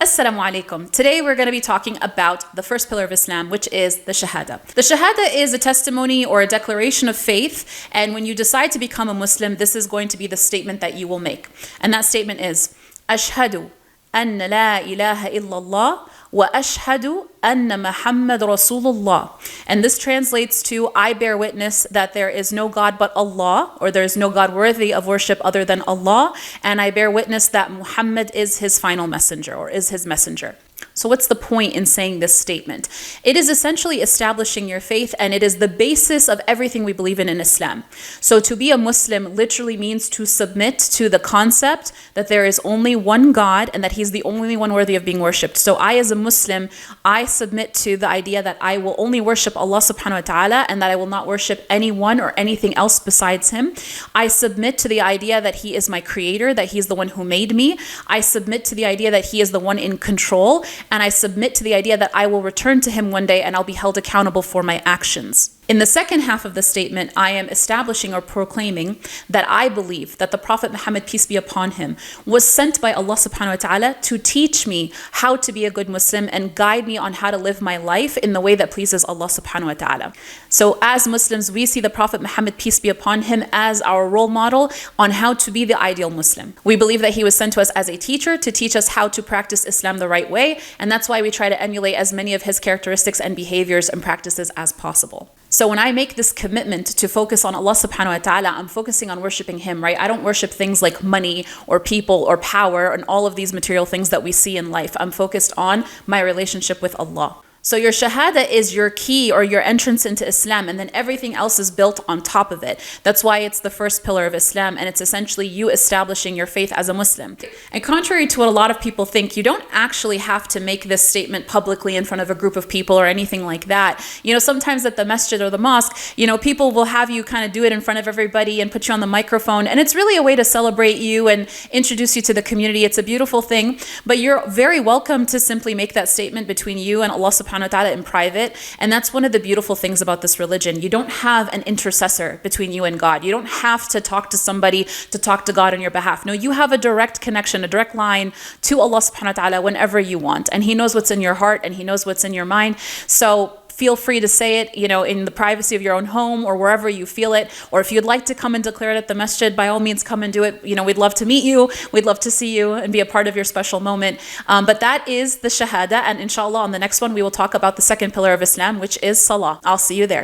Assalamu alaikum. Today we're going to be talking about the first pillar of Islam, which is the Shahada. The Shahada is a testimony or a declaration of faith, and when you decide to become a Muslim, this is going to be the statement that you will make. And that statement is, Ashhadu anna la ilaha illallah wa ashhadu anna Muhammad Rasulullah. And this translates to, I bear witness that there is no God but Allah, or there is no God worthy of worship other than Allah, and I bear witness that Muhammad is his final messenger, or is his messenger. So what's the point in saying this statement? It is essentially establishing your faith, and it is the basis of everything we believe in Islam. So to be a Muslim literally means to submit to the concept that there is only one God and that he's the only one worthy of being worshipped. So I, as a Muslim, I submit to the idea that I will only worship Allah subhanahu wa ta'ala, and that I will not worship anyone or anything else besides him. I submit to the idea that he is my creator, that he's the one who made me. I submit to the idea that he is the one in control. And I submit to the idea that I will return to him one day and I'll be held accountable for my actions. In the second half of the statement, I am establishing or proclaiming that I believe that the Prophet Muhammad, peace be upon him, was sent by Allah subhanahu wa ta'ala to teach me how to be a good Muslim and guide me on how to live my life in the way that pleases Allah subhanahu wa ta'ala. So as Muslims, we see the Prophet Muhammad, peace be upon him, as our role model on how to be the ideal Muslim. We believe that he was sent to us as a teacher to teach us how to practice Islam the right way, and that's why we try to emulate as many of his characteristics and behaviors and practices as possible. So when I make this commitment to focus on Allah subhanahu wa ta'ala, I'm focusing on worshiping him, right? I don't worship things like money or people or power and all of these material things that we see in life. I'm focused on my relationship with Allah. So your Shahada is your key or your entrance into Islam, and then everything else is built on top of it. That's why it's the first pillar of Islam, and it's essentially you establishing your faith as a Muslim. And contrary to what a lot of people think, you don't actually have to make this statement publicly in front of a group of people or anything like that. You know, sometimes at the masjid or the mosque, you know, people will have you kind of do it in front of everybody and put you on the microphone, and it's really a way to celebrate you and introduce you to the community. It's a beautiful thing, but you're very welcome to simply make that statement between you and Allah subhanahu wa ta'ala in private. And that's one of the beautiful things about this religion. You don't have an intercessor between you and God. You don't have to talk to somebody to talk to God on your behalf. No, you have a direct connection, a direct line to Allah subhanahu wa ta'ala whenever you want. And he knows what's in your heart and he knows what's in your mind. So feel free to say it, you know, in the privacy of your own home or wherever you feel it. Or if you'd like to come and declare it at the masjid, by all means, come and do it. You know, we'd love to meet you. We'd love to see you and be a part of your special moment. But that is the Shahada. And inshallah, on the next one, we will talk about the second pillar of Islam, which is Salah. I'll see you there.